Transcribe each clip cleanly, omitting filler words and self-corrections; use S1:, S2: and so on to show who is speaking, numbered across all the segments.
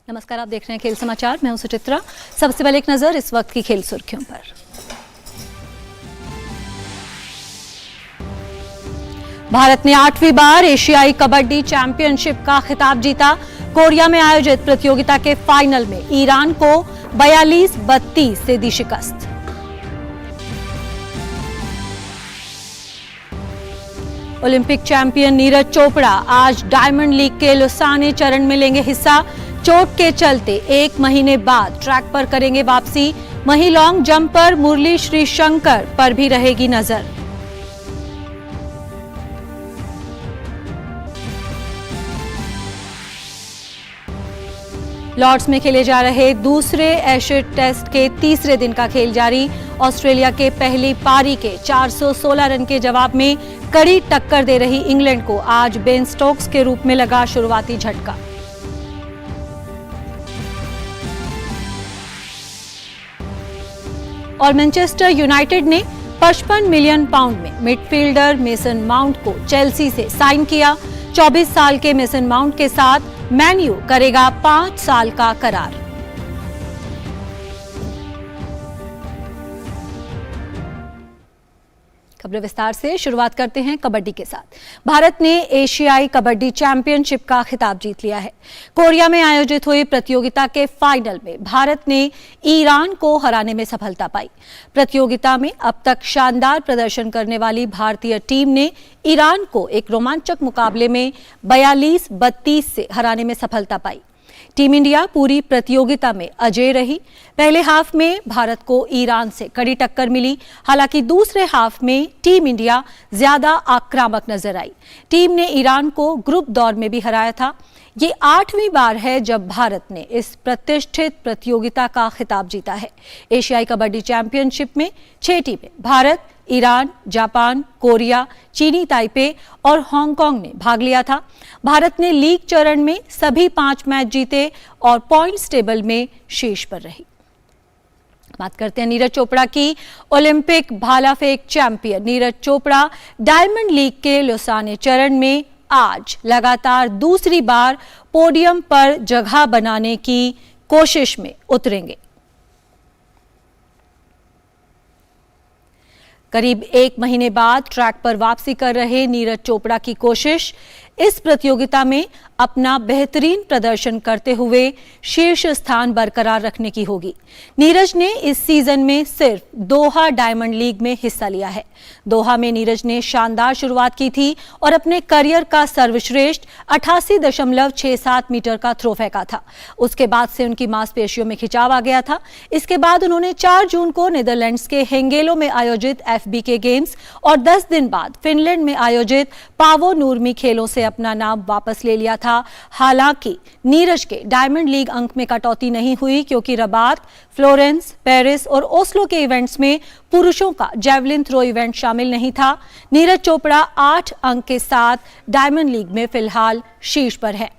S1: नमस्कार, आप देख रहे हैं खेल समाचार। मैं हूं सुचित्रा। सबसे पहले एक नजर इस वक्त की खेल सुर्खियों पर। भारत ने 8वीं बार एशियाई कबड्डी चैंपियनशिप का खिताब जीता। कोरिया में आयोजित प्रतियोगिता के फाइनल में ईरान को 42-32 से दी शिकस्त। ओलंपिक चैंपियन नीरज चोपड़ा आज डायमंड लीग के लुसाने चरण में लेंगे हिस्सा। चोट के चलते 1 महीने बाद ट्रैक पर करेंगे वापसी। वहीं लॉन्ग जंप पर मुरली श्रीशंकर पर भी रहेगी नजर। लॉर्ड्स में खेले जा रहे दूसरे एशेज टेस्ट के तीसरे दिन का खेल जारी। ऑस्ट्रेलिया के पहली पारी के 416 रन के जवाब में कड़ी टक्कर दे रही इंग्लैंड को आज बेन स्टोक्स के रूप में लगा शुरुआती झटका। और मैनचेस्टर यूनाइटेड ने 55 मिलियन पाउंड में मिडफील्डर मेसन माउंट को चेल्सी से साइन किया। 24 साल के मेसन माउंट के साथ मैन यू करेगा 5 साल का करार। खबरें विस्तार से शुरुआत करते हैं कबड्डी के साथ। भारत ने एशियाई कबड्डी चैंपियनशिप का खिताब जीत लिया है। कोरिया में आयोजित हुई प्रतियोगिता के फाइनल में भारत ने ईरान को हराने में सफलता पाई। प्रतियोगिता में अब तक शानदार प्रदर्शन करने वाली भारतीय टीम ने ईरान को एक रोमांचक मुकाबले में 42-32 से हराने में सफलता पाई। टीम इंडिया पूरी प्रतियोगिता में अजेय रही। पहले हाफ में भारत को ईरान से कड़ी टक्कर मिली। हालांकि दूसरे हाफ में टीम इंडिया ज्यादा आक्रामक नजर आई। टीम ने ईरान को ग्रुप दौर में भी हराया था। ये 8वीं बार है जब भारत ने इस प्रतिष्ठित प्रतियोगिता का खिताब जीता है। एशियाई कबड्डी चैंपियनशिप में 6 टीमें भारत, ईरान, जापान, कोरिया, चीनी ताइपे और हांगकांग ने भाग लिया था। भारत ने लीग चरण में सभी 5 मैच जीते और पॉइंट्स टेबल में शीर्ष पर रही। बात करते हैं नीरज चोपड़ा की। ओलंपिक भाला फेंक champion Neeraj Chopra diamond league के लुसाने चरण में आज लगातार दूसरी बार पोडियम पर जगह बनाने की कोशिश में उतरेंगे। करीब 1 महीने बाद ट्रैक पर वापसी कर रहे नीरज चोपड़ा की कोशिश इस प्रतियोगिता में अपना बेहतरीन प्रदर्शन करते हुए शीर्ष स्थान बरकरार रखने की होगी। नीरज ने इस सीजन में सिर्फ दोहा डायमंड लीग में हिस्सा लिया है। दोहा में नीरज ने शानदार शुरुआत की थी और अपने करियर का सर्वश्रेष्ठ 88.67 मीटर का थ्रो फेंका था। उसके बाद से उनकी मांसपेशियों में खिंचाव आ गया था। इसके बाद उन्होंने 4 जून को नीदरलैंड्स के हेंगेलो में आयोजित FBK गेम्स और 10 दिन बाद फिनलैंड में आयोजित पावो नूर्मी खेलों से अपना नाम वापस ले लिया था। हालांकि नीरज के डायमंड लीग अंक में कटौती नहीं हुई क्योंकि रबात, फ्लोरेंस, पेरिस और ओस्लो के इवेंट्स में पुरुषों का जेवलिन थ्रो इवेंट शामिल नहीं था। नीरज चोपड़ा 8 अंक के साथ डायमंड लीग में फिलहाल शीर्ष पर है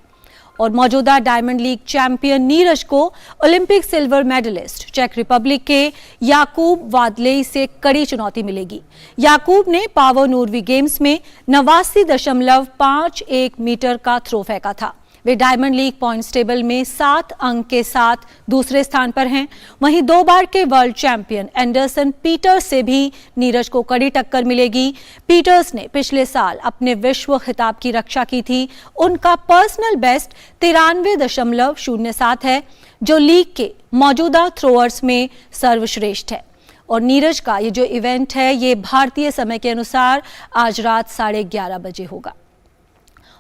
S1: और मौजूदा डायमंड लीग चैंपियन नीरज को ओलंपिक सिल्वर मेडलिस्ट चेक रिपब्लिक के याकूब वादलेई से कड़ी चुनौती मिलेगी। याकूब ने पावो नूर्वी गेम्स में 89.51 मीटर का थ्रो फेंका था। वे डायमंड लीग पॉइंट्स टेबल में 7 अंक के साथ दूसरे स्थान पर हैं। वहीं 2 बार के वर्ल्ड चैंपियन एंडरसन पीटर्स से भी नीरज को कड़ी टक्कर मिलेगी। पीटर्स ने पिछले साल अपने विश्व खिताब की रक्षा की थी। उनका पर्सनल बेस्ट 93.07 है, जो लीग के मौजूदा थ्रोअर्स में सर्वश्रेष्ठ है। और नीरज का ये जो इवेंट है ये भारतीय समय के अनुसार आज रात 11:30 बजे होगा।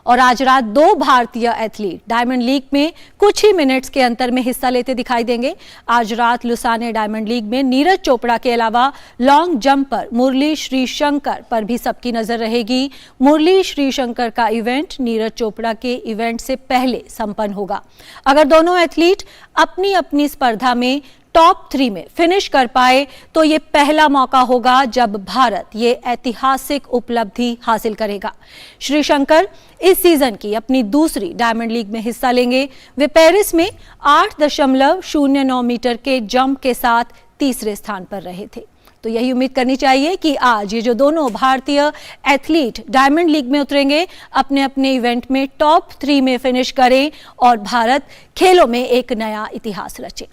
S1: और आज रात 2 भारतीय एथलीट डायमंड लीग में कुछ ही मिनट्स के अंतर में हिस्सा लेते दिखाई देंगे। आज रात लुसाने डायमंड लीग में नीरज चोपड़ा के अलावा लॉन्ग जंप पर मुरली श्रीशंकर पर भी सबकी नजर रहेगी। मुरली श्रीशंकर का इवेंट नीरज चोपड़ा के इवेंट से पहले संपन्न होगा। अगर दोनों एथलीट अपनी अपनी स्पर्धा में टॉप 3 में फिनिश कर पाए तो ये पहला मौका होगा जब भारत ये ऐतिहासिक उपलब्धि हासिल करेगा। श्रीशंकर इस सीजन की अपनी दूसरी डायमंड लीग में हिस्सा लेंगे। वे पेरिस में 8.09 मीटर के जंप के साथ तीसरे स्थान पर रहे थे। तो यही उम्मीद करनी चाहिए कि आज ये जो दोनों भारतीय एथलीट डायमंड लीग में उतरेंगे, अपने अपने इवेंट में टॉप 3 में फिनिश करें और भारत खेलों में एक नया इतिहास रचे।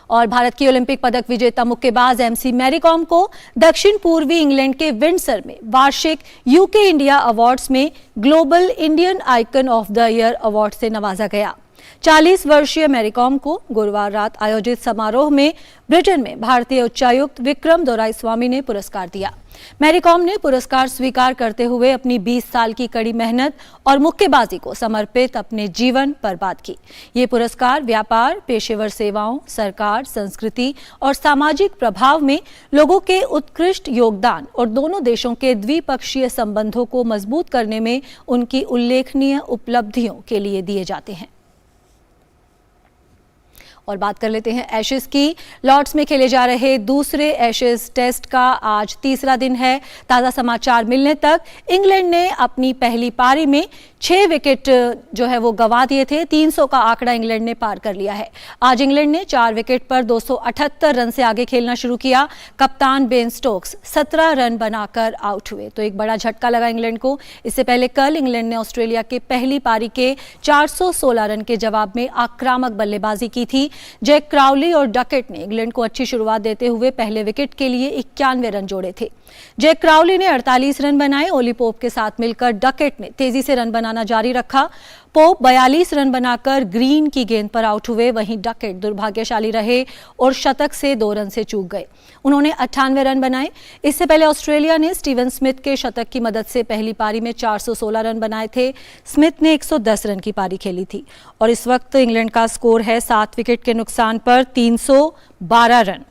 S1: और भारत की ओलंपिक पदक विजेता मुक्केबाज एमसी मैरी कॉम को दक्षिण पूर्वी इंग्लैंड के विंडसर में वार्षिक यूके इंडिया अवार्ड्स में global Indian icon of the year award से नवाजा गया। 40 वर्षीय मैरी कॉम को गुरुवार रात आयोजित समारोह में ब्रिटेन में भारतीय उच्चायुक्त विक्रम दोराईस्वामी ने पुरस्कार दिया। मैरी कॉम ने पुरस्कार स्वीकार करते हुए अपनी 20 साल की कड़ी मेहनत और मुक्केबाजी को समर्पित अपने जीवन पर बात की। ये पुरस्कार व्यापार, पेशेवर सेवाओं, सरकार, संस्कृति और सामाजिक प्रभाव में लोगों के उत्कृष्ट योगदान और दोनों देशों के द्विपक्षीय संबंधों को मजबूत करने में उनकी उल्लेखनीय उपलब्धियों के लिए दिए जाते हैं। और बात कर लेते हैं एशेज की। लॉर्ड्स में खेले जा रहे दूसरे एशेज टेस्ट का आज तीसरा दिन है। ताज़ा समाचार मिलने तक इंग्लैंड ने अपनी पहली पारी में 6 विकेट जो है वो गंवा दिए थे। 300 का आंकड़ा इंग्लैंड ने पार कर लिया है। आज इंग्लैंड ने 4 विकेट पर 278 रन से आगे खेलना शुरू किया। कप्तान बेन स्टोक्स 17 रन बनाकर आउट हुए, तो एक बड़ा झटका लगा इंग्लैंड को। इससे पहले कल इंग्लैंड ने ऑस्ट्रेलिया के पहली पारी के 416 रन के जवाब में आक्रामक बल्लेबाजी की थी। जैक क्राउली और डकेट ने इंग्लैंड को अच्छी शुरुआत देते हुए पहले विकेट के लिए 91 रन जोड़े थे। जैक क्राउली ने 48 रन बनाए। ओली पोप के साथ मिलकर डकेट ने तेजी से रन बनाना जारी रखा। पोप 42 रन बनाकर ग्रीन की गेंद पर आउट हुए, वहीं डकेट दुर्भाग्यशाली रहे और शतक से 2 रन से चूक गए। उन्होंने 98 रन बनाए। इससे पहले ऑस्ट्रेलिया ने स्टीवन स्मिथ के शतक की मदद से पहली पारी में 416 रन बनाए थे। स्मिथ ने 110 रन की पारी खेली थी और इस वक्त इंग्लैंड का स्कोर है 7 विकेट के नुकसान पर 312 रन।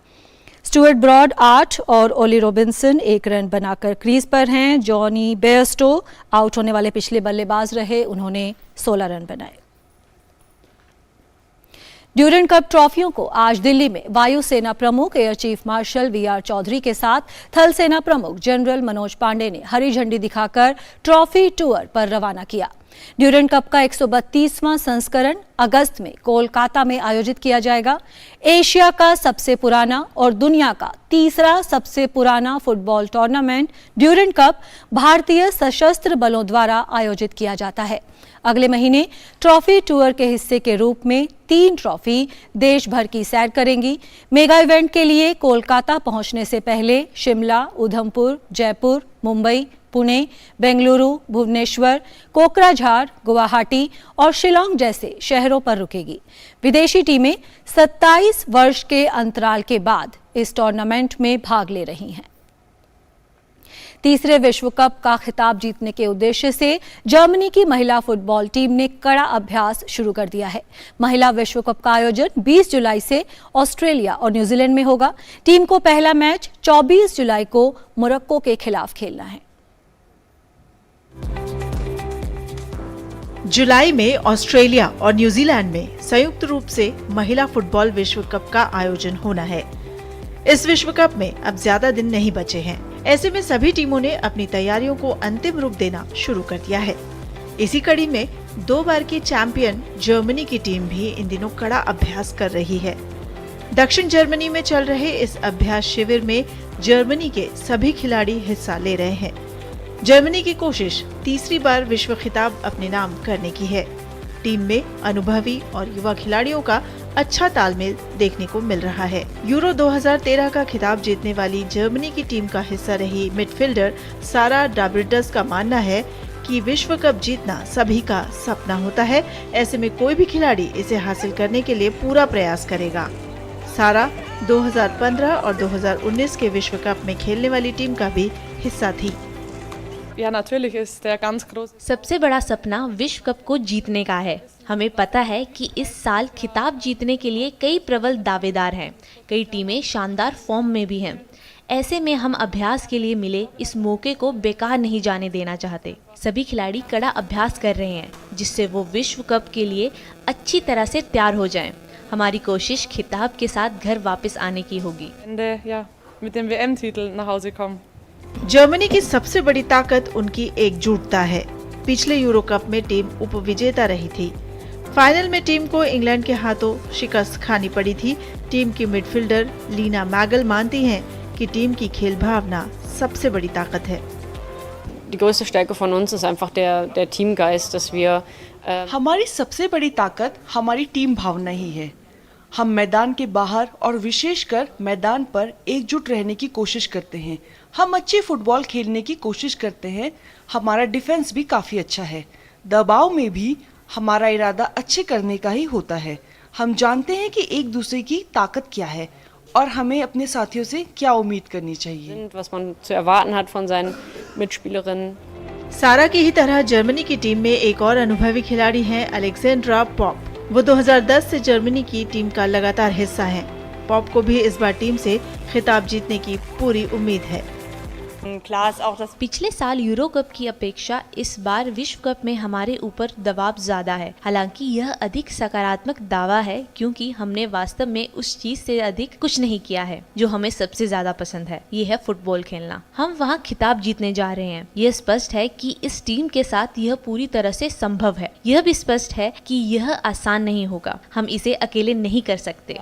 S1: स्टुअर्ट ब्रॉड 8 और ओली रॉबिन्सन 1 रन बनाकर क्रीज पर हैं। जॉनी बेयरस्टो आउट होने वाले पिछले बल्लेबाज रहे, उन्होंने 16 रन बनाए। ड्यूरेंट कप ट्रॉफियों को आज दिल्ली में वायुसेना प्रमुख air chief marshal V R Chaudhary के साथ थल सेना प्रमुख जनरल मनोज पांडे ने हरी झंडी दिखाकर ट्रॉफी टूर पर रवाना किया। ड्यूरेंट कप का 132वां संस्करण अगस्त में कोलकाता में आयोजित किया जाएगा। एशिया का सबसे पुराना और दुनिया का तीसरा सबसे पुराना फुटबॉल टूर्नामेंट ड्यूरेंट कप भारतीय सशस्त्र बलों द्वारा आयोजित किया जाता है। अगले महीने ट्रॉफी टूर के हिस्से के रूप में 3 ट्रॉफी देश भर की सैर करेंगी। मेगा इवेंट के लिए कोलकाता पहुंचने से पहले शिमला, उधमपुर, जयपुर, मुंबई, पुणे, बेंगलुरु, भुवनेश्वर, कोकराझार, गुवाहाटी और शिलोंग जैसे शहरों पर रुकेगी। विदेशी टीमें 27 वर्ष के अंतराल के बाद इस टूर्नामेंट में भाग ले रही हैं। तीसरे विश्व कप का खिताब जीतने के उद्देश्य से जर्मनी की महिला फुटबॉल टीम ने कड़ा अभ्यास शुरू कर दिया है। महिला विश्व कप का आयोजन 20 जुलाई से ऑस्ट्रेलिया और न्यूजीलैंड में होगा। टीम को पहला मैच 24 जुलाई को मोरक्को के खिलाफ खेलना है।
S2: जुलाई में ऑस्ट्रेलिया और न्यूजीलैंड में संयुक्त रूप से महिला फुटबॉल विश्व कप का आयोजन होना है। इस विश्व कप में अब ज्यादा दिन नहीं बचे हैं। ऐसे में सभी टीमों ने अपनी तैयारियों को अंतिम रूप देना शुरू कर दिया है। इसी कड़ी में 2 बार की चैंपियन जर्मनी की टीम भी इन दिनों कड़ा अभ्यास कर रही है। दक्षिण जर्मनी में चल रहे इस अभ्यास शिविर में जर्मनी के सभी खिलाड़ी हिस्सा ले रहे हैं। जर्मनी की कोशिश तीसरी बार विश्व खिताब अपने नाम करने की है। टीम में अनुभवी और युवा खिलाड़ियों का अच्छा तालमेल देखने को मिल रहा है। यूरो 2013 का खिताब जीतने वाली जर्मनी की टीम का हिस्सा रही मिडफील्डर सारा डाब्रिडस का मानना है कि विश्व कप जीतना सभी का सपना होता है। ऐसे में कोई भी खिलाड़ी इसे हासिल करने के लिए पूरा प्रयास करेगा। सारा 2015 और 2019 के विश्व कप में खेलने वाली टीम का भी हिस्सा थी।
S3: सबसे बड़ा सपना विश्व कप को जीतने का है। हमें पता है कि इस साल खिताब जीतने के लिए कई प्रबल दावेदार हैं। कई टीमें शानदार फॉर्म में भी हैं। ऐसे में हम अभ्यास के लिए मिले इस मौके को बेकार नहीं जाने देना चाहते। सभी खिलाड़ी कड़ा अभ्यास कर रहे हैं जिससे वो विश्व कप के लिए अच्छी तरह से तैयार हो जाएं। हमारी कोशिश खिताब के साथ घर वापस आने की होगी।
S2: जर्मनी की सबसे बड़ी ताकत उनकी एकजुटता है। पिछले यूरो कप में टीम उपविजेता रही थी। फाइनल में टीम को इंग्लैंड के हाथों शिकस्त खानी पड़ी थी। टीम की मिडफील्डर लीना मैगल मानती हैं कि टीम की खेल भावना सबसे बड़ी ताकत है।
S4: Die größte Stärke von uns ist einfach der Teamgeist, dass wir
S5: हमारी सबसे बड़ी ताकत हमारी टीम भावना ही है। हम मैदान के बाहर और विशेषकर मैदान पर एकजुट रहने की कोशिश करते हैं। हम अच्छी फुटबॉल खेलने की कोशिश करते हैं। हमारा डिफेंस भी काफ़ी अच्छा है। दबाव में भी हमारा इरादा अच्छे करने का ही होता है। हम जानते हैं कि एक दूसरे की ताकत क्या है और हमें अपने साथियों से क्या उम्मीद करनी चाहिए।
S4: sind, was man zu erwarten hat von seinen Mitspielerinnen.
S2: सारा की ही तरह जर्मनी की टीम में एक और अनुभवी खिलाड़ी हैं अलेक्जेंड्रा पॉप। वो 2010 से जर्मनी की टीम का लगातार हिस्सा हैं। पॉप को भी इस बार टीम से खिताब जीतने की पूरी उम्मीद है।
S3: पिछले साल यूरो कप की अपेक्षा इस बार विश्व कप में हमारे ऊपर दबाव ज्यादा है। हालांकि यह अधिक सकारात्मक दावा है क्योंकि हमने वास्तव में उस चीज से अधिक कुछ नहीं किया है जो हमें सबसे ज्यादा पसंद है, ये है फुटबॉल खेलना। हम वहां खिताब जीतने जा रहे हैं। यह स्पष्ट है कि इस टीम के साथ यह पूरी तरह से संभव है। यह भी स्पष्ट है कि यह आसान नहीं होगा। हम इसे अकेले नहीं कर सकते।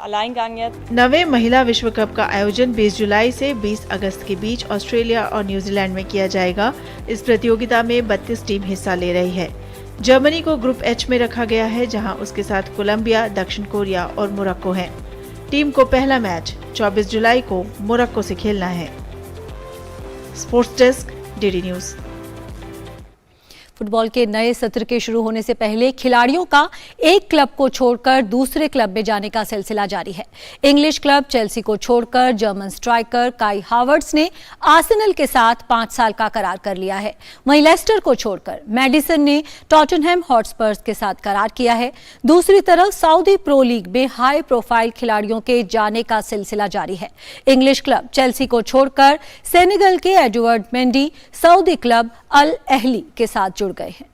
S2: 9वें महिला विश्व कप का आयोजन 20 जुलाई से 20 अगस्त के बीच ऑस्ट्रेलिया और न्यूजीलैंड में किया जाएगा। इस प्रतियोगिता में 32 टीम हिस्सा ले रही है। जर्मनी को ग्रुप एच में रखा गया है, जहां उसके साथ कोलंबिया, दक्षिण कोरिया और मोरक्को हैं। टीम को पहला मैच 24 जुलाई को मोरक्को से खेलना है। Sports desk, DD news.
S1: Football के नए सत्र के शुरू होने से पहले खिलाड़ियों का एक क्लब को छोड़कर दूसरे क्लब में जाने का सिलसिला जारी है। इंग्लिश क्लब चेल्सी को छोड़कर जर्मन स्ट्राइकर काई हावर्ट्स ने आर्सेनल के साथ 5 साल का करार कर लिया है। वहीं लेस्टर को छोड़कर मैडिसन ने टॉटनहैम हॉटस्पर्स के साथ करार किया है। दूसरी तरफ सऊदी प्रो लीग में हाई प्रोफाइल खिलाड़ियों के जाने का सिलसिला जारी है। इंग्लिश क्लब चेल्सी को छोड़कर सेनेगल के Edouard Mendy Saudi club Al Ahli के साथ जुड़ गए हैं।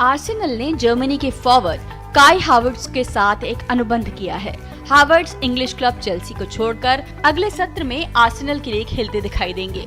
S6: आर्सेनल ने जर्मनी के फॉरवर्ड काई हावर्ट्स के साथ एक अनुबंध किया है। हावर्ट्स इंग्लिश क्लब चेल्सी को छोड़कर अगले सत्र में आर्सेनल के लिए खेलते दिखाई देंगे।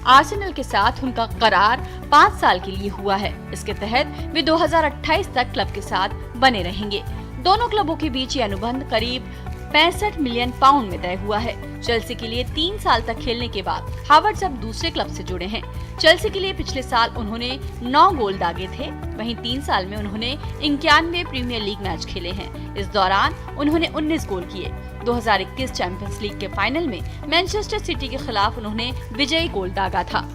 S6: आर्सेनल के साथ उनका करार 5 साल के लिए हुआ है। इसके तहत वे 2028 तक क्लब के साथ बने रहेंगे। दोनों क्लबों के बीच ये अनुबंध करीब 65 मिलियन पाउंड में तय हुआ है। चेल्सी के लिए 3 साल तक खेलने के बाद हावर्ट्स अब दूसरे क्लब से जुड़े हैं। चेल्सी के लिए पिछले साल उन्होंने 9 गोल दागे थे। वहीं 3 साल में उन्होंने 91 प्रीमियर लीग मैच खेले हैं। इस दौरान उन्होंने 19 गोल किए। 2021 चैंपियंस लीग के फाइनल में मैनचेस्टर सिटी के खिलाफ उन्होंने विजयी गोल दागा था।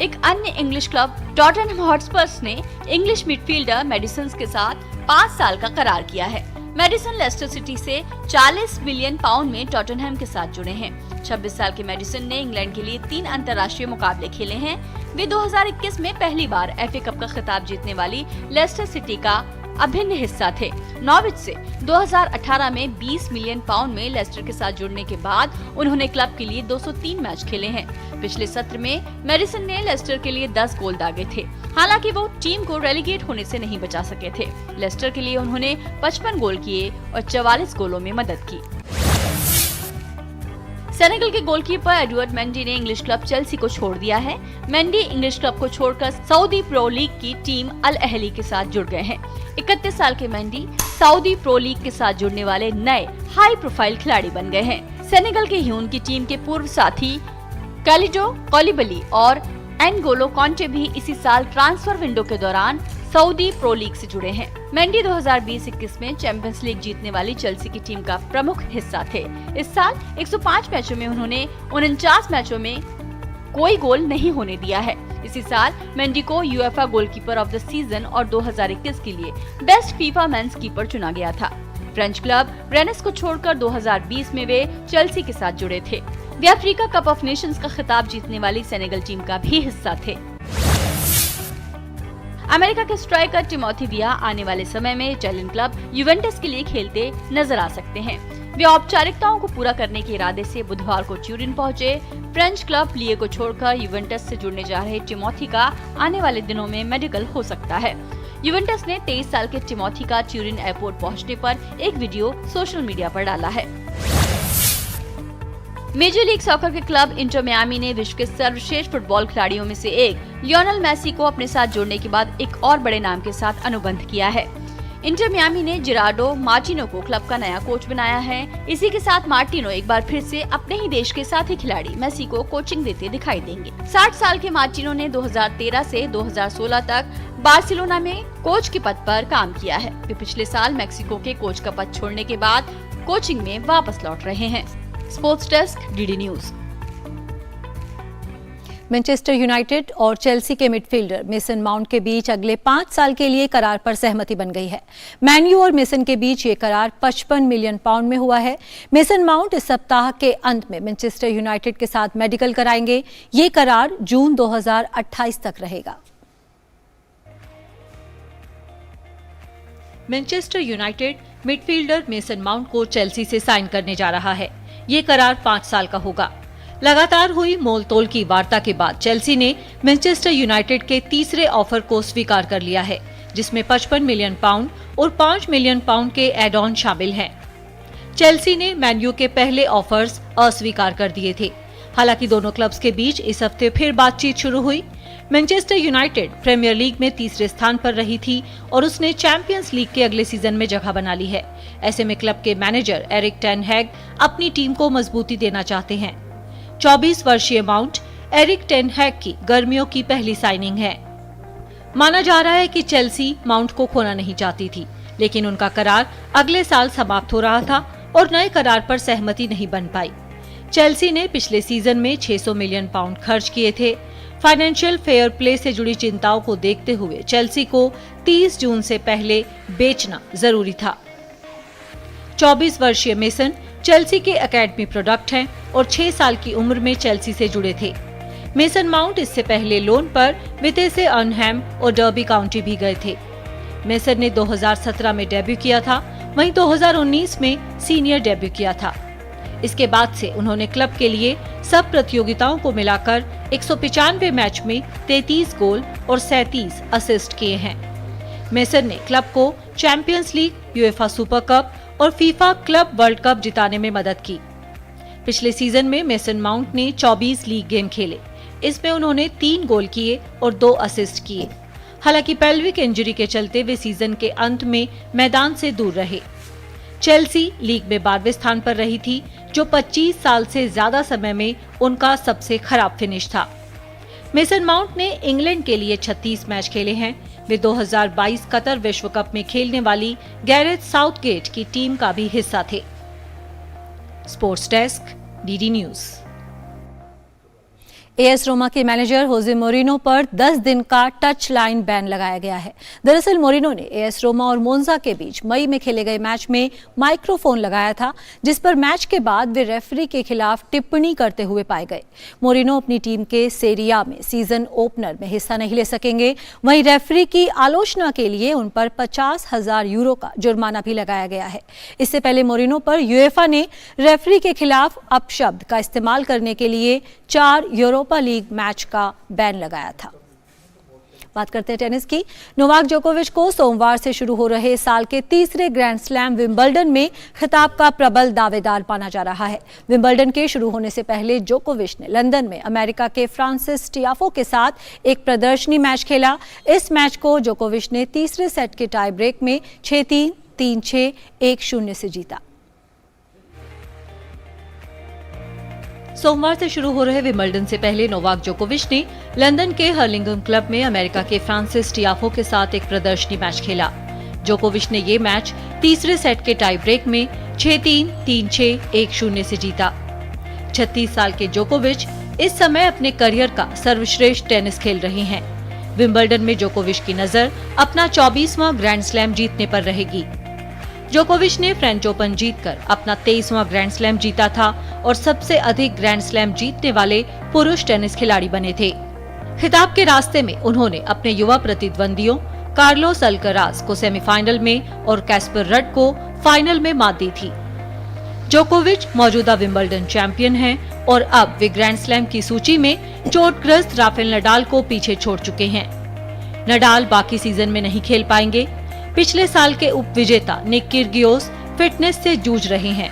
S6: एक अन्य इंग्लिश क्लब टॉटनहैम हॉटस्पर्स ने इंग्लिश मिडफील्डर मैडिसन के साथ 5 साल का करार किया है। मैडिसन लेस्टर सिटी से 40 मिलियन पाउंड में टॉटनहैम के साथ जुड़े हैं। 26 साल के मैडिसन ने इंग्लैंड के लिए 3 अंतर्राष्ट्रीय मुकाबले खेले हैं। वे 2021 में पहली बार एफए कप का खिताब जीतने वाली लेस्टर सिटी का अभिन्न हिस्सा थे। नॉर्विच से 2018 में 20 मिलियन पाउंड में लेस्टर के साथ जुड़ने के बाद उन्होंने क्लब के लिए 203 मैच खेले हैं। पिछले सत्र में मैडिसन ने लेस्टर के लिए 10 गोल दागे थे। हालांकि वो टीम को रेलीगेट होने से नहीं बचा सके थे। लेस्टर के लिए उन्होंने 55 गोल किए और 44 गोलों में मदद की। सेनेगल के गोलकीपर एडवर्ड मेंडी ने इंग्लिश क्लब चेल्सी को छोड़ दिया है। मेंडी इंग्लिश क्लब को छोड़कर सऊदी प्रो लीग की टीम अल अहली के साथ जुड़ गए हैं। 31 साल के मेंडी सऊदी प्रो लीग के साथ जुड़ने वाले नए हाई प्रोफाइल खिलाड़ी बन गए हैं। सेनेगल के ह्यून की टीम के पूर्व साथी कैलिडो कोलिबली और एनगोलो कॉन्टे भी इसी साल ट्रांसफर विंडो के दौरान सऊदी प्रो लीग से जुड़े हैं। मेंडी 2020-21 में चैंपियंस लीग जीतने वाली चेल्सी की टीम का प्रमुख हिस्सा थे। इस साल 105 मैचों में उन्होंने 49 मैचों में कोई गोल नहीं होने दिया है। इसी साल मेंडी को UEFA goalkeeper of the season और 2021 के लिए बेस्ट फीफा मेंस कीपर चुना गया था। फ्रेंच क्लब रेनेस को छोड़कर 2020 में वे चेल्सी के साथ जुड़े थे। वे अफ्रीका कप ऑफ नेशंस का खिताब जीतने वाली सेनेगल टीम का भी हिस्सा थे। अमेरिका के स्ट्राइकर टिमोथी विया आने वाले समय में इटालियन क्लब यूवेंटस के लिए खेलते नजर आ सकते हैं। वे औपचारिकताओं को पूरा करने के इरादे से बुधवार को ट्यूरिन पहुंचे। फ्रेंच क्लब लिये को छोड़कर यूवेंटस से जुड़ने जा रहे टिमोथी का आने वाले दिनों में मेडिकल हो सकता है। यूवेंटस ने 23 साल के टिमोथी का ट्यूरिन एयरपोर्ट पहुंचने पर एक वीडियो सोशल मीडिया पर डाला है। मेजर लीग सॉकर के क्लब इंटर मियामी ने विश्व के सर्वश्रेष्ठ फुटबॉल खिलाड़ियों में से एक लियोनेल मेसी को अपने साथ जोड़ने के बाद एक और बड़े नाम के साथ अनुबंध किया है। इंटर मियामी ने जेरार्डो मार्टिनो को क्लब का नया कोच बनाया है। इसी के साथ मार्टिनो एक बार फिर से अपने ही देश के साथी खिलाड़ी मेसी को कोचिंग देते दिखाई देंगे। 60 साल के मार्टिनो ने 2013 से 2016 तक बार्सिलोना में कोच के पद पर काम किया है। वे पिछले साल मैक्सिको के कोच का पद छोड़ने के बाद कोचिंग में वापस लौट रहे हैं। Sports desk, DD news.
S1: Manchester United और चेल्सी के मिडफील्डर मेसन माउंट के बीच अगले 5 साल के लिए करार पर सहमति बन गई है। मैनयू और मेसन के बीच ये करार 55 मिलियन पाउंड में हुआ है। मेसन माउंट इस सप्ताह के अंत में मैनचेस्टर यूनाइटेड के साथ मेडिकल कराएंगे। ये करार जून 2028 तक रहेगा। Manchester United midfielder mason mount को चेल्सी से साइन करने जा रहा है। ये करार 5 साल का होगा। लगातार हुई मोलतोल की वार्ता के बाद चेल्सी ने मैनचेस्टर यूनाइटेड के तीसरे ऑफर को स्वीकार कर लिया है, जिसमें 55 मिलियन पाउंड और 5 मिलियन पाउंड के एड ऑन शामिल हैं। चेल्सी ने मैनयू के पहले ऑफर्स अस्वीकार कर दिए थे। हालांकि दोनों क्लब्स के बीच इस हफ्ते फिर बातचीत शुरू हुई। मैनचेस्टर यूनाइटेड प्रीमियर लीग में तीसरे स्थान पर रही थी और उसने चैंपियंस लीग के अगले सीजन में जगह बना ली है। ऐसे में क्लब के मैनेजर एरिक टेन हैग अपनी टीम को मजबूती देना चाहते हैं। 24 वर्षीय माउंट एरिक टेन हैग की गर्मियों की पहली साइनिंग है। माना जा रहा है कि चेल्सी माउंट को खोना नहीं चाहती थी, लेकिन उनका करार अगले साल समाप्त हो रहा था और नए करार पर सहमति नहीं बन पाई। चेल्सी ने पिछले सीजन में 600 मिलियन पाउंड खर्च किए थे। फाइनेंशियल फेयर प्ले से जुड़ी चिंताओं को देखते हुए चेल्सी को 30 जून से पहले बेचना जरूरी था। 24 वर्षीय मेसन चेल्सी के एकेडमी प्रोडक्ट हैं और 6 साल की उम्र में चेल्सी से जुड़े थे। मेसन माउंट इससे पहले लोन पर विते से अर्नहैम और डर्बी काउंटी भी गए थे। मेसन ने 2017 में डेब्यू किया था, वहीं 2019 में सीनियर डेब्यू किया था। इसके बाद से उन्होंने क्लब के लिए सब प्रतियोगिताओं को मिलाकर 195 मैच में 33 गोल और 37 असिस्ट किए हैं। मेसन ने क्लब को champions league, UEFA super cup और फीफा क्लब वर्ल्ड कप जिताने में मदद की। पिछले सीजन में मेसन माउंट ने 24 लीग गेम खेले। इसमें उन्होंने 3 गोल किए और 2 असिस्ट किए। हालांकि पेल्विक इंजरी के चलते वे सीजन के अंत में मैदान से दूर रहे। चेल्सी लीग में 12वें स्थान पर रही थी, जो 25 साल से ज्यादा समय में उनका सबसे खराब फिनिश था। मेसन माउंट ने इंग्लैंड के लिए 36 मैच खेले हैं। वे 2022 कतर विश्व कप में खेलने वाली गैरेथ साउथगेट की टीम का भी हिस्सा थे। Sports desk, DD news. AS Roma के मैनेजर होजे मोरिनो पर 10 दिन का टच लाइन बैन लगाया गया है। दरअसल मोरिनो ने एएस रोमा और मोन्जा के बीच मई में खेले गए मैच में माइक्रोफोन लगाया था, जिस पर मैच के बाद वे रेफरी के खिलाफ टिप्पणी करते हुए पाए गए। मोरिनो अपनी टीम के सेरिया में सीजन ओपनर में हिस्सा नहीं ले सकेंगे। वहीं रेफरी की आलोचना के लिए उन पर 50,000 यूरो का जुर्माना भी लगाया गया है। इससे पहले मोरिनो पर यूएफा ने रेफरी के खिलाफ अपशब्द का इस्तेमाल करने के लिए 4 यूरोपा लीग मैच का बैन लगाया था। बात करते हैं टेनिस की। नोवाक जोकोविच को सोमवार से शुरू हो रहे साल के तीसरे ग्रैंड स्लैम विंबलडन में खिताब का प्रबल दावेदार माना जा रहा है। विंबलडन के शुरू होने से पहले जोकोविच ने लंदन में अमेरिका के फ्रांसिस टियाफो के साथ एक प्रदर्शनी मैच खेला। इस मैच को जोकोविच ने तीसरे सेट के टाई ब्रेक में 6-3, 3-6, 1-0 से जीता। सोमवार से शुरू हो रहे विंबलडन से पहले नोवाक जोकोविच ने लंदन के हर्लिंगम क्लब में अमेरिका के फ्रांसिस टियाफो के साथ एक प्रदर्शनी मैच खेला। जोकोविच ने ये मैच तीसरे सेट के टाई ब्रेक में 6-3, 3-6, 1-0 से जीता। 36 साल के जोकोविच इस समय अपने करियर का सर्वश्रेष्ठ टेनिस खेल रहे हैं। विंबलडन में जोकोविच की नजर अपना 24वां ग्रैंड स्लैम जीतने पर रहेगी। जोकोविच ने फ्रेंच ओपन जीतकर अपना 23वां ग्रैंड स्लैम जीता था और सबसे अधिक ग्रैंड स्लैम जीतने वाले पुरुष टेनिस खिलाड़ी बने थे। खिताब के रास्ते में उन्होंने अपने युवा प्रतिद्वंदियों कार्लोस अल्कराज को सेमीफाइनल में और कैस्पर रड को फाइनल में मात दी थी। जोकोविच मौजूदा विंबलडन चैंपियन हैं और अब वे ग्रैंड स्लैम की सूची में चोटग्रस्त राफेल नडाल को पीछे छोड़ चुके हैं। नडाल बाकी सीजन में नहीं खेल पाएंगे। पिछले साल के उप विजेता निक किर्गियोस फिटनेस से जूझ रहे हैं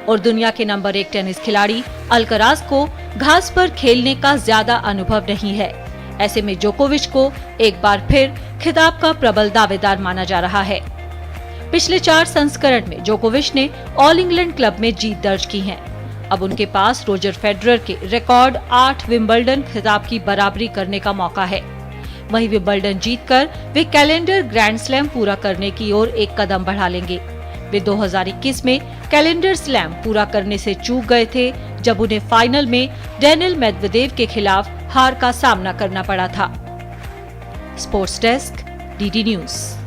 S1: और दुनिया के नंबर 1 टेनिस खिलाड़ी अल्कराज को घास पर खेलने का ज्यादा अनुभव नहीं है। ऐसे में जोकोविच को एक बार फिर खिताब का प्रबल दावेदार माना जा रहा है। पिछले 4 संस्करण में जोकोविच ने ऑल इंग्लैंड क्लब में जीत दर्ज की है। अब उनके पास रोजर फेडरर के रिकॉर्ड 8 विंबलडन खिताब की बराबरी करने का मौका है। वहीं विंबलडन जीतकर वे कैलेंडर ग्रैंड स्लैम पूरा करने की ओर एक कदम बढ़ा लेंगे। वे 2021 में कैलेंडर स्लैम पूरा करने से चूक गए थे, जब उन्हें फाइनल में डेनिल मेदवेदेव के खिलाफ हार का सामना करना पड़ा था। Sports desk, DD news.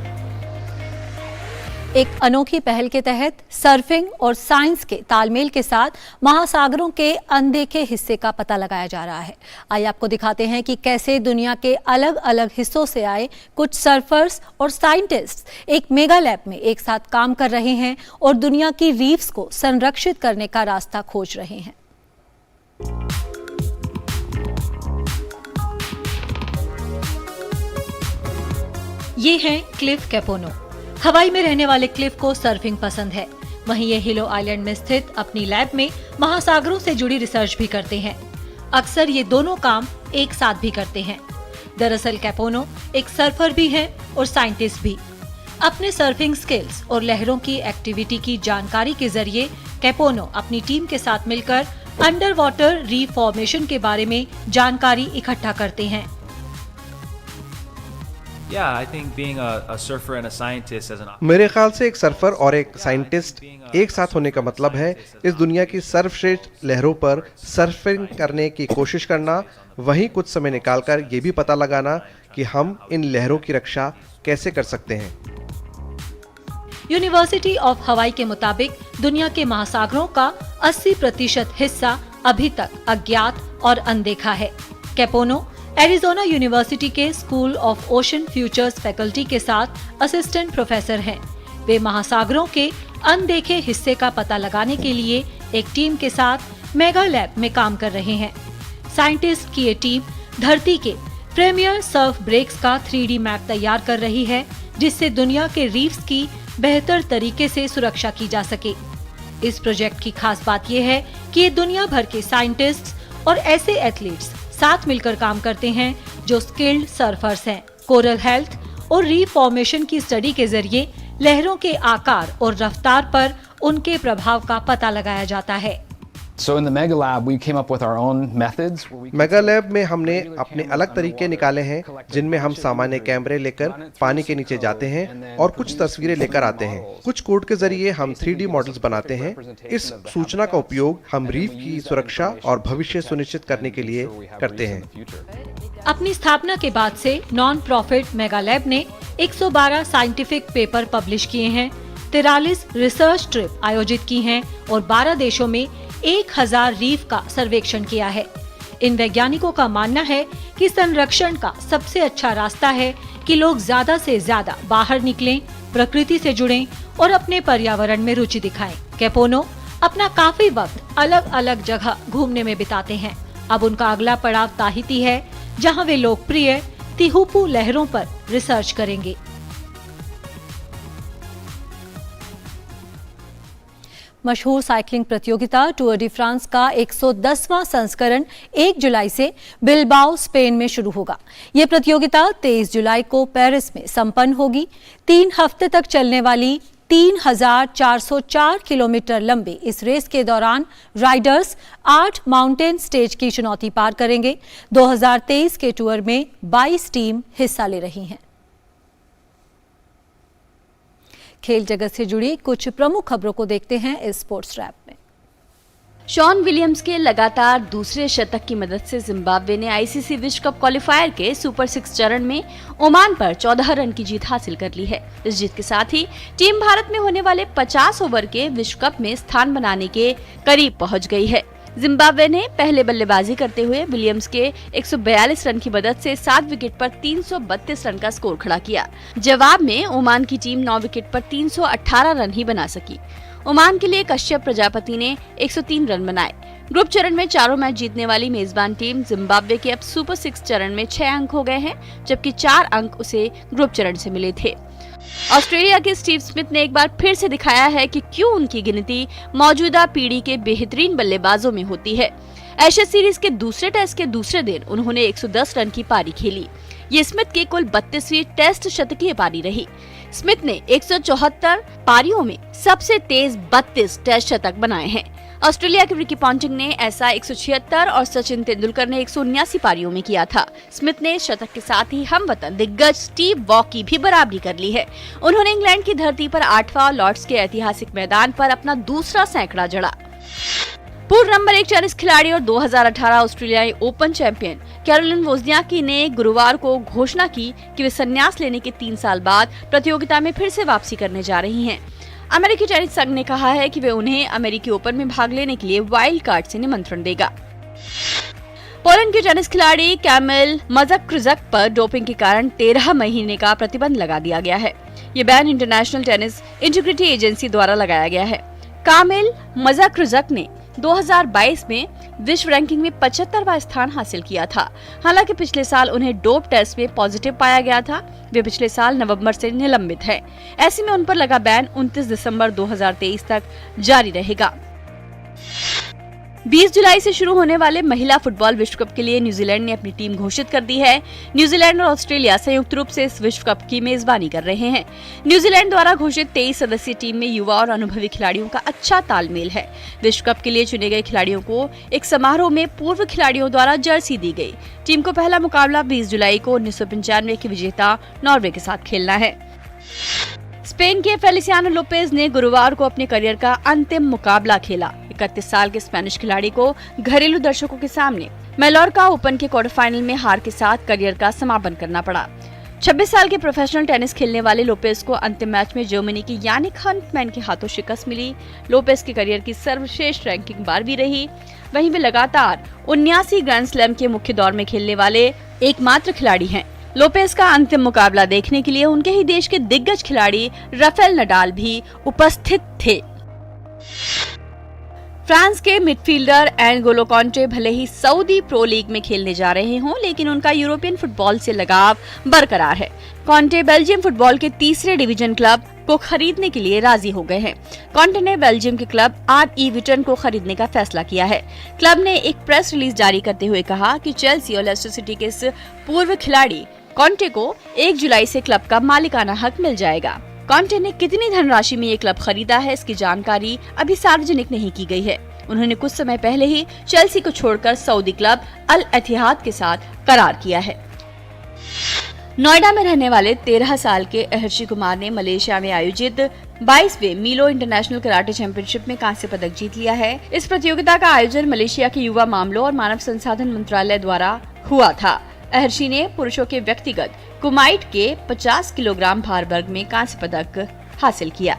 S1: एक अनोखी पहल के तहत सर्फिंग और साइंस के तालमेल के साथ महासागरों के अनदेखे हिस्से का पता लगाया जा रहा है। आइए आपको दिखाते हैं कि कैसे दुनिया के अलग अलग हिस्सों से आए कुछ सर्फर्स और साइंटिस्ट एक मेगा लैब में एक साथ काम कर रहे हैं और दुनिया की रीफ्स को संरक्षित करने का रास्ता खोज रहे हैं। ये है क्लिफ कैपोनो। हवाई में रहने वाले क्लिफ को सर्फिंग पसंद है। वहीं ये हिलो आइलैंड में स्थित अपनी लैब में महासागरों से जुड़ी रिसर्च भी करते हैं। अक्सर ये दोनों काम एक साथ भी करते हैं। दरअसल कैपोनो एक सर्फर भी है और साइंटिस्ट भी। अपने सर्फिंग स्किल्स और लहरों की एक्टिविटी की जानकारी के जरिए कैपोनो अपनी टीम के साथ मिलकर अंडर वाटर रीफ फॉर्मेशन के बारे में जानकारी इकट्ठा करते हैं।
S7: मेरे ख्याल से एक सर्फर और एक साइंटिस्ट एक साथ होने का मतलब है इस दुनिया की सर्वश्रेष्ठ लहरों पर सर्फिंग करने की कोशिश करना, वहीं कुछ समय निकालकर ये भी पता लगाना कि हम इन लहरों की रक्षा कैसे कर सकते हैं।
S1: यूनिवर्सिटी ऑफ हवाई के मुताबिक दुनिया के महासागरों का 80% हिस्सा अभी तक अज्ञात और अनदेखा है। कैपोनो एरिजोना यूनिवर्सिटी के school of ocean futures faculty के साथ असिस्टेंट प्रोफेसर हैं। वे महासागरों के अनदेखे हिस्से का पता लगाने के लिए एक टीम के साथ मेगा लैब में काम कर रहे हैं। साइंटिस्ट की ये टीम धरती के प्रीमियर सर्फ ब्रेक्स का 3D मैप तैयार कर रही है, जिससे दुनिया के रीफ्स की बेहतर तरीके से सुरक्षा की जा सके। इस प्रोजेक्ट की खास बात यह है कि ये दुनिया भर के साइंटिस्ट्स और ऐसे एथलीट्स साथ मिलकर काम करते हैं जो स्किल्ड सर्फर्स हैं। कोरल हेल्थ और रीफ फॉर्मेशन की स्टडी के जरिए लहरों के आकार और रफ्तार पर उनके प्रभाव का पता लगाया जाता है।
S7: मेगा लैब में हमने अपने अलग तरीके निकाले हैं, जिनमें हम सामान्य कैमरे लेकर पानी के नीचे जाते हैं और कुछ तस्वीरें लेकर आते हैं। कुछ कोड के जरिए हम 3D मॉडल्स बनाते हैं। इस सूचना का उपयोग हम रीफ की सुरक्षा और भविष्य सुनिश्चित करने के लिए करते हैं।
S1: अपनी स्थापना के बाद से नॉन प्रॉफिट मेगा लैब ने 112 साइंटिफिक पेपर पब्लिश किए हैं, 43 रिसर्च ट्रिप आयोजित की हैं और 12 देशों में 1000 रीफ का सर्वेक्षण किया है। इन वैज्ञानिकों का मानना है कि संरक्षण का सबसे अच्छा रास्ता है कि लोग ज्यादा से ज्यादा बाहर निकलें, प्रकृति से जुड़ें और अपने पर्यावरण में रुचि दिखाएं। कैपोनो अपना काफी वक्त अलग अलग जगह घूमने में बिताते हैं। अब उनका अगला पड़ाव ताहिती है, जहां वे लोकप्रिय तिहुपू लहरों पर रिसर्च करेंगे। मशहूर साइकिलिंग प्रतियोगिता टूर डी फ्रांस का 110वां संस्करण 1 जुलाई से बिलबाओ, स्पेन में शुरू होगा। ये प्रतियोगिता 23 जुलाई को पेरिस में संपन्न होगी। 3 हफ्ते तक चलने वाली 3404 किलोमीटर लंबी इस रेस के दौरान राइडर्स 8 माउंटेन स्टेज की चुनौती पार करेंगे। 2023 के टूर में 22 टीम हिस्सा ले रही हैं। खेल जगत से जुड़ी कुछ प्रमुख खबरों को देखते हैं इस स्पोर्ट्स रैप में।
S6: शॉन विलियम्स के लगातार दूसरे शतक की मदद से जिम्बाब्वे ने आईसीसी विश्व कप क्वालिफायर के सुपर 6 चरण में ओमान पर 14 रन की जीत हासिल कर ली है। इस जीत के साथ ही टीम भारत में होने वाले 50 ओवर के विश्व कप में स्थान बनाने के करीब पहुंच गई है। जिम्बाब्वे ने पहले बल्लेबाजी करते हुए विलियम्स के 142 रन की मदद से 7 विकेट पर 332 रन का स्कोर खड़ा किया। जवाब में ओमान की टीम 9 विकेट पर 318 रन ही बना सकी। ओमान के लिए कश्यप प्रजापति ने 103 रन बनाए। ग्रुप चरण में चारों मैच जीतने वाली मेजबान टीम जिम्बाब्वे के अब सुपर 6 चरण में 6 अंक हो गए हैं, जबकि 4 अंक उसे ग्रुप चरण से मिले थे। ऑस्ट्रेलिया के स्टीव स्मिथ ने एक बार फिर से दिखाया है कि क्यों उनकी गिनती मौजूदा पीढ़ी के बेहतरीन बल्लेबाजों में होती है। एशेज सीरीज के दूसरे टेस्ट के दूसरे दिन उन्होंने 110 रन की पारी खेली। ये स्मिथ की कुल 32वीं टेस्ट शतकीय पारी रही। स्मिथ ने 174 पारियों में सबसे तेज 32 टेस्ट शतक बनाए हैं। ऑस्ट्रेलिया के रिकी पॉन्टिंग ने ऐसा 176 और सचिन तेंदुलकर ने 179 पारियों में किया था। स्मिथ ने इस शतक के साथ ही हमवतन दिग्गज स्टीव वॉ की भी बराबरी कर ली है। उन्होंने इंग्लैंड की धरती पर 8वां लॉर्ड्स के ऐतिहासिक मैदान पर अपना दूसरा सैकड़ा जड़ा। पूर्व नंबर 1 टेनिस खिलाड़ी और 2018 ऑस्ट्रेलियाई ओपन चैंपियन कैरोलिन वोज्नियाकी ने गुरुवार को घोषणा की कि वे संन्यास लेने के 3 साल बाद प्रतियोगिता में फिर से वापसी करने जा रही हैं। अमेरिकी टेनिस संघ ने कहा है कि वे उन्हें अमेरिकी ओपन में भाग लेने के लिए वाइल्ड कार्ड से निमंत्रण देगा। पोलैंड के टेनिस खिलाड़ी कैमिल मजाक्रुजक पर डोपिंग के कारण 13 महीने का प्रतिबंध लगा दिया गया है। ये ban international tennis integrity agency द्वारा लगाया गया है। कैमिल मजाक्रुजक ने 2022 में विश्व रैंकिंग में 75वां स्थान हासिल किया था। हालांकि पिछले साल उन्हें डोप टेस्ट में पॉजिटिव पाया गया था। वे पिछले साल नवंबर से निलंबित है। ऐसे में उन पर लगा बैन 29 दिसंबर 2023 तक जारी रहेगा। 20 जुलाई से शुरू होने वाले महिला फुटबॉल विश्व कप के लिए न्यूजीलैंड ने अपनी टीम घोषित कर दी है। न्यूजीलैंड और ऑस्ट्रेलिया संयुक्त रूप से इस विश्व कप की मेजबानी कर रहे हैं। न्यूजीलैंड द्वारा घोषित 23 सदस्यीय टीम में युवा और अनुभवी खिलाड़ियों का अच्छा तालमेल है। विश्व कप के लिए चुने गए खिलाड़ियों को एक समारोह में पूर्व खिलाड़ियों द्वारा जर्सी दी गई। टीम को पहला मुकाबला 20 जुलाई को 1995 के विजेता नॉर्वे के साथ खेलना है। स्पेन के फेलिसियानो लोपेज ने गुरुवार को अपने करियर का अंतिम मुकाबला खेला। 31 साल के स्पेनिश खिलाड़ी को घरेलू दर्शकों के सामने मैलोर्का ओपन के क्वार्टर फाइनल में हार के साथ करियर का समापन करना पड़ा। 26 साल के प्रोफेशनल टेनिस खेलने वाले लोपेज को अंतिम मैच में जर्मनी के यानिक हंटमैन के हाथों शिकस्त मिली। लोपेज के करियर की सर्वश्रेष्ठ रैंकिंग 12वीं रही। वहीं वे लगातार 79 ग्रैंड स्लैम के मुख्य दौर में खेलने वाले एकमात्र खिलाड़ी हैं। लोपेज का अंतिम मुकाबला देखने के लिए उनके ही देश के दिग्गज खिलाड़ी राफेल नडाल भी उपस्थित थे। फ्रांस के मिडफील्डर एनगोलो कांटे भले ही सऊदी प्रो लीग में खेलने जा रहे हों, लेकिन उनका यूरोपियन फुटबॉल से लगाव बरकरार है। कांटे बेल्जियम फुटबॉल के तीसरे डिवीजन क्लब को खरीदने के लिए राजी हो गए हैं। कांटे ने बेल्जियम के क्लब RE विटन को खरीदने का फैसला किया है। क्लब ने एक प्रेस रिलीज जारी करते हुए कहा कि चेल्सी और लेस्टर सिटी के इस पूर्व खिलाड़ी कांटे को 1 जुलाई से क्लब का मालिकाना हक मिल जाएगा। कांटे ने कितनी धनराशि में ये क्लब खरीदा है, इसकी जानकारी अभी सार्वजनिक नहीं की गई है। उन्होंने कुछ समय पहले ही चेल्सी को छोड़कर सऊदी क्लब अल इत्तिहाद के साथ करार किया है। नोएडा में रहने वाले 13 साल के अहर्षि कुमार ने मलेशिया में आयोजित 22वें मीलो इंटरनेशनल कराटे चैंपियनशिप में कांस्य पदक जीत लिया है। इस प्रतियोगिता का आयोजन मलेशिया के युवा मामलों और मानव संसाधन मंत्रालय द्वारा हुआ था। अहर्षि ने पुरुषों के व्यक्तिगत कुमाइट के 50 किलोग्राम भार वर्ग में कांस्य पदक हासिल किया।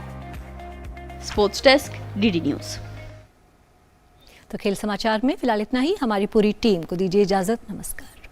S6: Sports desk DD news.
S1: तो खेल समाचार में फिलहाल इतना ही। हमारी पूरी टीम को दीजिए इजाजत। नमस्कार।